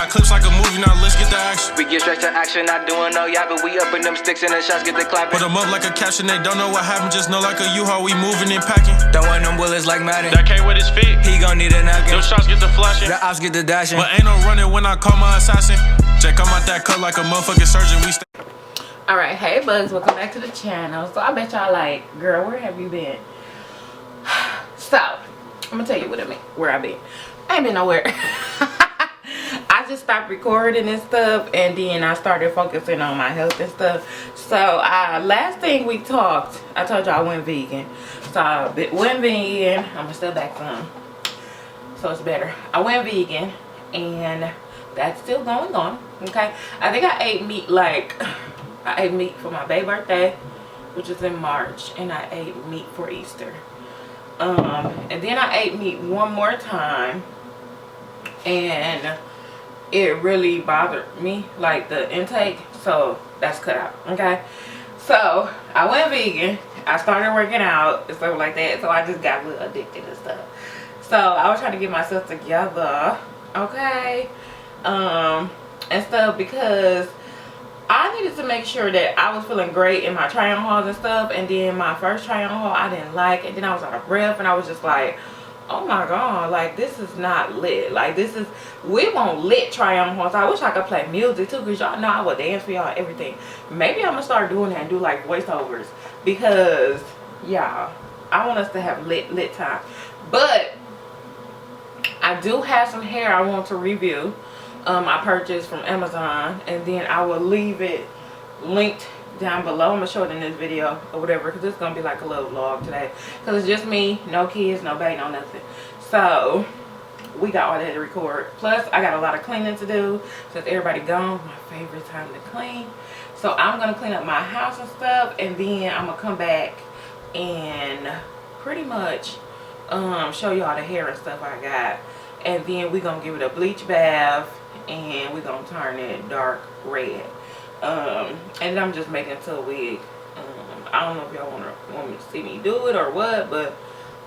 got clips like a movie, now let's get the action. We get straight to action, not doing no yapping. We up in them sticks and the shots get the clapping. Put them up like a caption, they don't know what happened. Just know like a U-Haul, we moving and packing. Throwing them bullets like Madden. That came with his feet. He gon' need a napkin. Them shots get the flashing. The ops get the dashing. But ain't no running when I call my assassin. Jack, I'm out that cut like a motherfucking surgeon. We stay. Alright, hey bugs, welcome back to the channel. So I bet y'all like, girl, where have you been? So, I'm gonna tell you where I've been. I ain't been nowhere. I just stopped recording and stuff, and then I started focusing on my health and stuff. So last thing we talked, I told y'all I went vegan. So I went vegan. I'm gonna step back some, so it's better. I went vegan, and that's still going on. Okay, I think I ate meat I ate meat for my baby's birthday, which is in March, and I ate meat for Easter. And then I ate meat one more time, and it really bothered me, like the intake, so that's cut out. Okay, so I went vegan. I started working out and stuff like that, so I just got a little addicted and stuff. So I was trying to get myself together, okay, and stuff, because I needed to make sure that I was feeling great in my try-on hauls and stuff. And then my first try-on haul I didn't like, and then I was out of breath, and I was just like, oh my god, like this is not lit. Like this is, we want lit try-on hauls. I wish I could play music too, because y'all know I would dance for y'all, everything. Maybe I'm gonna start doing that and do like voiceovers, because y'all, I want us to have lit time. But I do have some hair I want to review. I purchased from Amazon, and then I will leave it linked down below. I'm gonna show it in this video or whatever, because it's gonna be like a little vlog today, because it's just me, no kids, no baby, no nothing. So we got all that to record, plus I got a lot of cleaning to do since everybody gone. My favorite time to clean. So I'm gonna clean up my house and stuff, and then I'm gonna come back and pretty much show y'all the hair and stuff I got, and then we're gonna give it a bleach bath, and we're gonna turn it dark red. And I'm just making it to a wig. I don't know if y'all want me to see me do it or what, but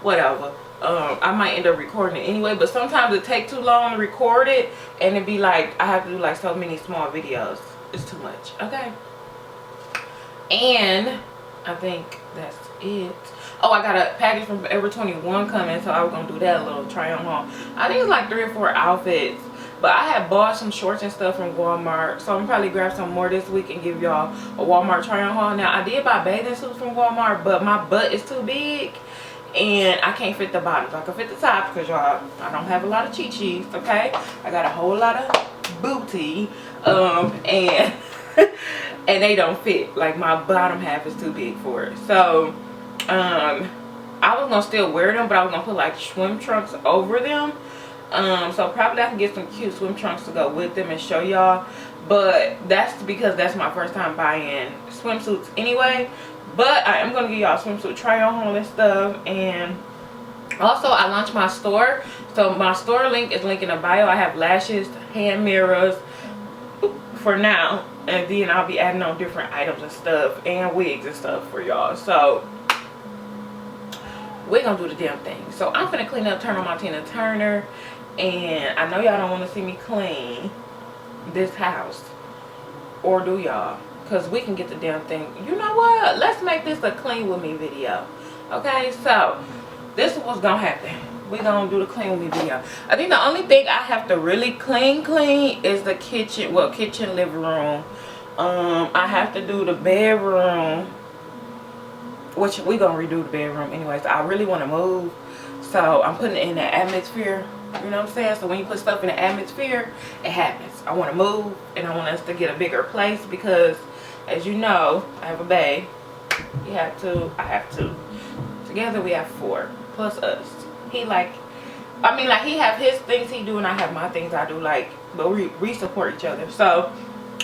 whatever. I might end up recording it anyway, but sometimes it takes too long to record it, and it be like I have to do like so many small videos. It's too much. Okay, and I think that's it. Oh, I got a package from Forever 21 coming, so I was gonna do that little try on haul. I think it's like 3 or 4 outfits, but I had bought some shorts and stuff from Walmart, so I'm probably grab some more this week and give y'all a Walmart try on haul. Now I did buy bathing suits from Walmart, but my butt is too big and I can't fit the bottoms. I can fit the tops, because y'all, I don't have a lot of chi-chis, okay? I got a whole lot of booty, and and they don't fit. Like my bottom half is too big for it. So I was gonna still wear them, but I was gonna put like swim trunks over them. So probably I can get some cute swim trunks to go with them and show y'all, but that's because that's my first time buying swimsuits anyway. But I am gonna give y'all a swimsuit try on haul and stuff. And also I launched my store, so my store link is linked in the bio. I have lashes, hand mirrors for now, and then I'll be adding on different items and stuff, and wigs and stuff for y'all. So we're gonna do the damn thing. So I'm gonna clean up, turn on my Tina Turner, and I know y'all don't want to see me clean this house, or do y'all? Because we can get the damn thing. You know what, let's make this a clean with me video. Okay, so this is what's gonna happen. We're gonna do the clean with me video. I think the only thing I have to really clean is the kitchen, well, kitchen, living room. I have to do the bedroom, which we gonna redo the bedroom anyway. So I really want to move, so I'm putting it in the atmosphere, you know what I'm saying? So when you put stuff in the atmosphere, it happens. I want to move, and I want us to get a bigger place, because as you know, I have a bae. You have two, I have two. Together we have 4 plus us. He like, I mean, like, he have his things he do, and I have my things I do, like, but we support each other. So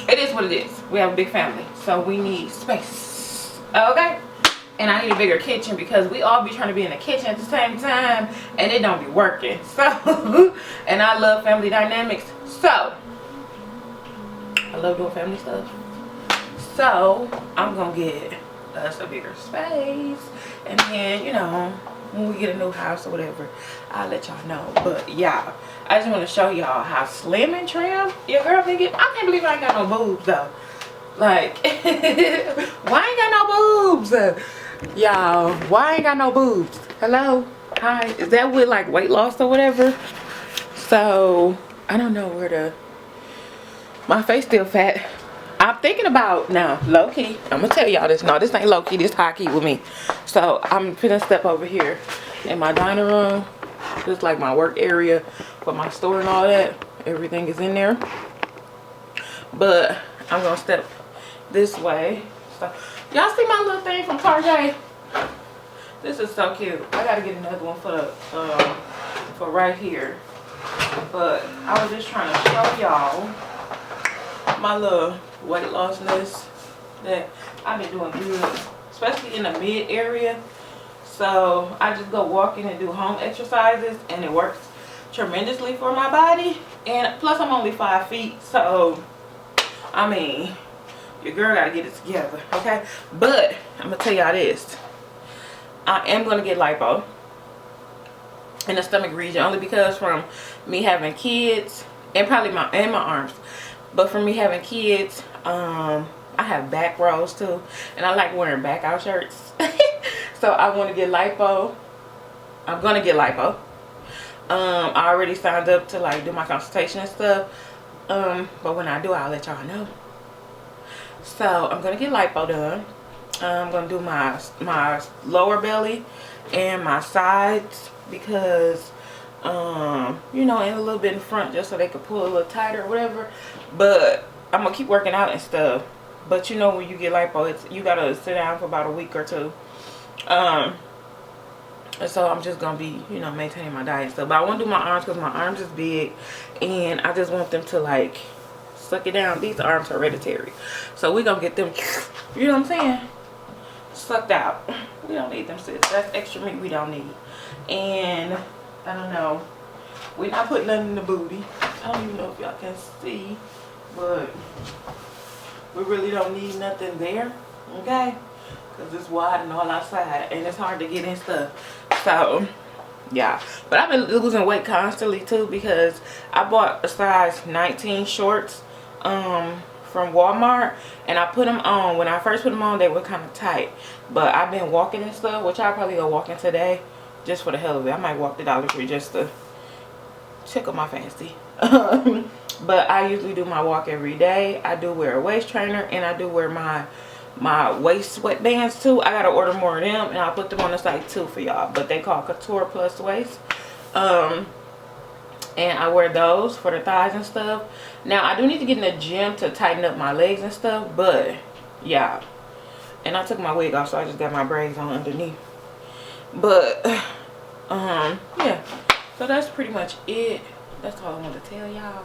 it is what it is. We have a big family, so we need space. Okay, and I need a bigger kitchen, because we all be trying to be in the kitchen at the same time, and it don't be working. So and I love family dynamics, so I love doing family stuff. So I'm gonna get us a bigger space, and then, you know, when we get a new house or whatever, I'll let y'all know. But y'all, I just want to show y'all how slim and trim your girl can get. I can't believe I ain't got no boobs though. Like, why I ain't got no boobs? Y'all, why I ain't got no boobs? Hello? Hi. Is that with like weight loss or whatever? So, I don't know where to... My face still fat. I'm thinking about, now, low-key. I'm going to tell y'all this. No, this ain't low-key. This high-key with me. So, I'm finna step over here in my dining room. This is like my work area for my store and all that. Everything is in there. But, I'm going to step this way. So, y'all see my little thing from Target? This is so cute. I gotta get another one for the for right here. But I was just trying to show y'all my little weight lossness that I've been doing good, especially in the mid area. So I just go walking and do home exercises, and it works tremendously for my body. And plus, I'm only 5 feet, so I mean, your girl gotta get it together, okay? But I'm gonna tell y'all this. I am gonna get lipo in the stomach region, only because from me having kids and probably my arms, but from me having kids, I have back rolls too, and I like wearing back out shirts. So I want to get lipo. I'm gonna get lipo. I already signed up to like do my consultation and stuff, but when I do, I'll let y'all know. So I'm gonna get lipo done. I'm gonna do my lower belly and my sides, because you know, and a little bit in front, just so they could pull a little tighter or whatever. But I'm gonna keep working out and stuff. But you know, when you get lipo, you gotta sit down for about a week or two. And so I'm just gonna be, you know, maintaining my diet and stuff. But I want to do my arms because my arms is big, and I just want them to like suck it down. These arms are hereditary, so we're gonna get them, you know what I'm saying, sucked out. We don't need them, sis. That's extra meat we don't need. And I don't know, we're not putting nothing in the booty. I don't even know if y'all can see, but we really don't need nothing there, okay? Because it's wide and all outside, and it's hard to get in stuff. So yeah, but I've been losing weight constantly too, because I bought a size 19 shorts from Walmart, and I put them on. When I first put them on, they were kind of tight, but I've been walking and stuff, which I'll probably go walking today just for the hell of it. I might walk the Dollar Tree just to check up my fancy. But I usually do my walk every day. I do wear a waist trainer, and I do wear my waist sweatbands too. I gotta order more of them, and I'll put them on the site too for y'all, but they call Couture Plus Waist. And I wear those for the thighs and stuff. Now I do need to get in the gym to tighten up my legs and stuff, but yeah. And I took my wig off, so I just got my braids on underneath. But yeah, so that's pretty much it. That's all I wanted to tell y'all.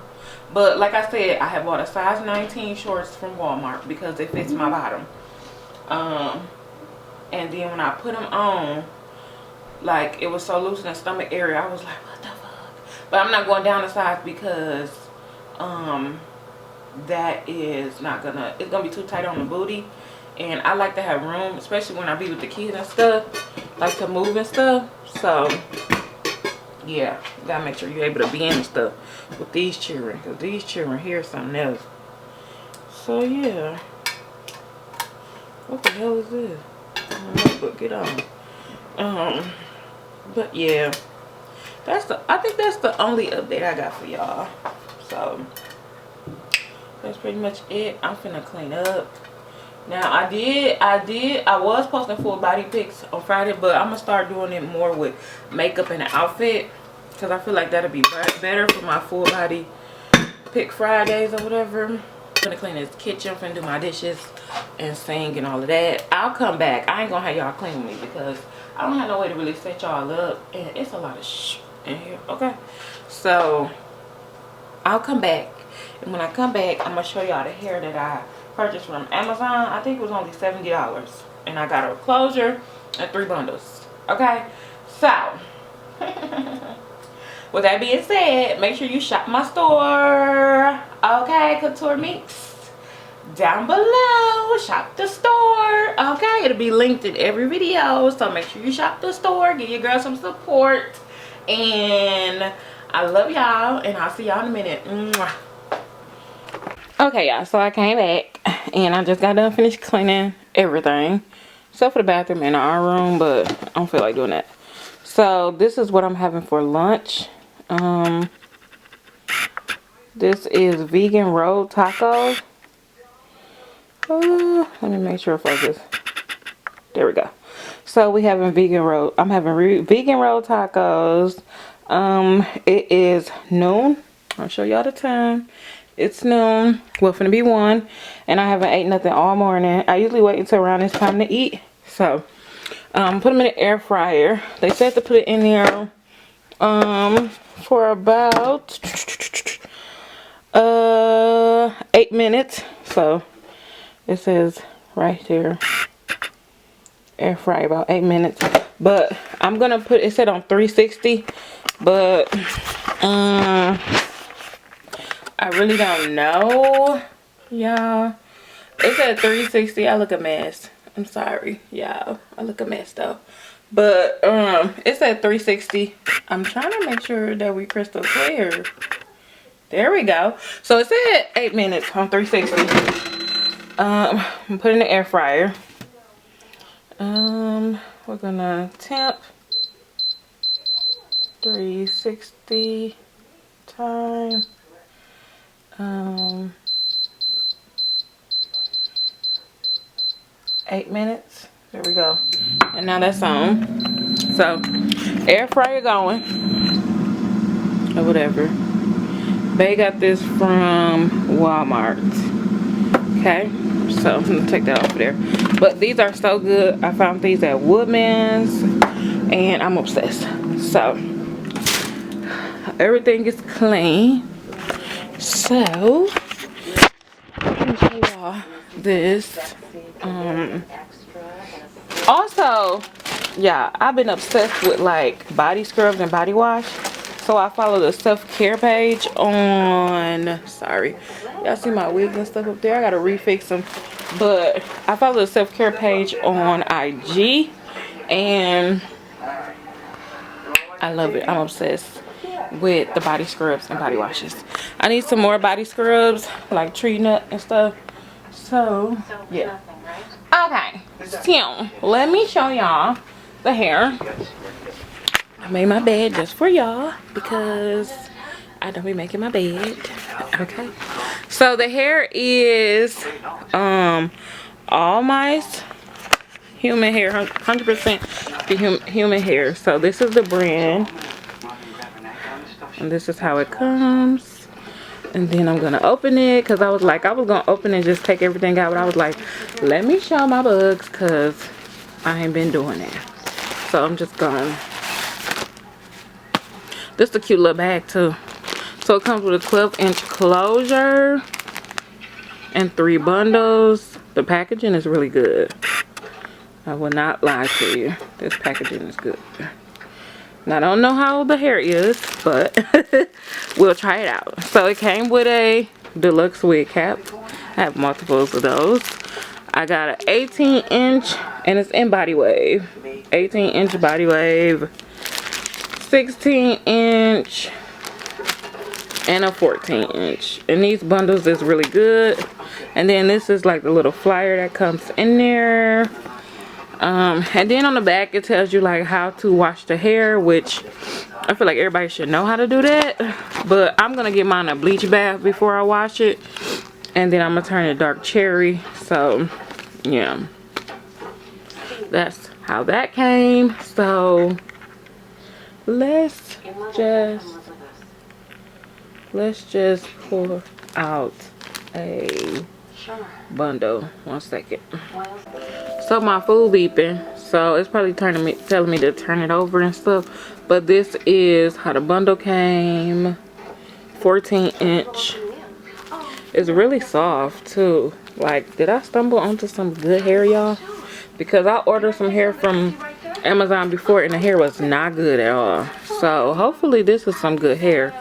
But like I said, I have bought a size 19 shorts from Walmart because it fits my bottom. And then when I put them on, like, it was so loose in the stomach area, I was like, what the fuck? But I'm not going down the size because that is not gonna, it's gonna be too tight on the booty. And I like to have room, especially when I be with the kids and stuff, like to move and stuff. So yeah, you gotta make sure you're able to be in and stuff with these children, because these children here is something else. So yeah, what the hell is this? I don't know, but get on. But yeah, I think that's the only update I got for y'all. So that's pretty much it. I'm finna clean up. Now I was posting full body pics on Friday, but I'm gonna start doing it more with makeup and an outfit, because I feel like that'll be better for my full body pic Fridays or whatever. I'm gonna clean this kitchen, I'm finna do my dishes and sing and all of that. I'll come back. I ain't gonna have y'all clean with me because I don't have no way to really set y'all up, and it's a lot of shh in here. Okay, so I'll come back, and when I come back, I'm gonna show y'all the hair that I purchased from Amazon. I think it was only $70, and I got a closure and 3 bundles. Okay, so with that being said, make sure you shop my store. Okay, Couture Mix. down below. Shop the store. Okay, it'll be linked in every video, so make sure you shop the store. Give your girl some support. And I love y'all, and I'll see y'all in a minute. Mwah. Okay, y'all, so I came back and I just got done finished cleaning everything except for the bathroom and our room, but I don't feel like doing that. So this is what I'm having for lunch. This is vegan rolled tacos. Let me make sure I focus. There we go. So we having vegan roll. I'm having vegan rolled tacos. It is noon. I'll show y'all the time. It's noon. Well, finna be 1, and I haven't ate nothing all morning. I usually wait until around this time to eat. So, put them in the air fryer. They said to put it in there, for about 8 minutes. So, it says right there, air fry about 8 minutes. But I'm gonna put it said on 360, but I really don't know, y'all. It said 360. I look a mess. I'm sorry, y'all. I look a mess though. But it said 360. I'm trying to make sure that we crystal clear. There we go. So it said 8 minutes on 360. I'm putting in the air fryer. We're gonna temp 360 time. 8 minutes. There we go. And now that's on. So air fryer going. Or whatever. They got this from Walmart. Okay. So I'm gonna take that off of there. But these are so good. I found these at Woodman's and I'm obsessed. So everything is clean. So let me show y'all this. Also, yeah, I've been obsessed with like body scrubs and body wash. So I follow the self-care page on, sorry, y'all see my wigs and stuff up there. I gotta refix them. But I follow the self-care page on IG and I love it. I'm obsessed with the body scrubs and body washes. I need some more body scrubs like tree nut and stuff. So yeah. Okay, so let me show y'all the hair. I made my bed just for y'all because I don't be making my bed. Okay, so the hair is all my human hair, 100% human hair. So this is the brand, and this is how it comes. And then I'm gonna open it because I was gonna open and just take everything out, but I was like, let me show my bugs because I ain't been doing that. So I'm just gonna. This is a cute little bag too. So it comes with a 12-inch closure and 3 bundles. The packaging is really good. I will not lie to you. This packaging is good. Now, I don't know how old the hair is, but we'll try it out. So it came with a deluxe wig cap. I have multiples of those. I got an 18-inch, and it's in body wave. 18-inch body wave, 16-inch, and a 14-inch. And these bundles is really good. And then this is like the little flyer that comes in there. And then on the back it tells you like how to wash the hair, which I feel like everybody should know how to do that. But I'm gonna give mine a bleach bath before I wash it, and then I'm gonna turn it dark cherry. So yeah, that's how that came. So let's just pull out a bundle. 1 second. So my food beeping, so it's probably telling me to turn it over and stuff. But this is how the bundle came. 14-inch. It's really soft too. Like, did I stumble onto some good hair, y'all? Because I ordered some hair from Amazon before and the hair was not good at all. So hopefully this is some good hair.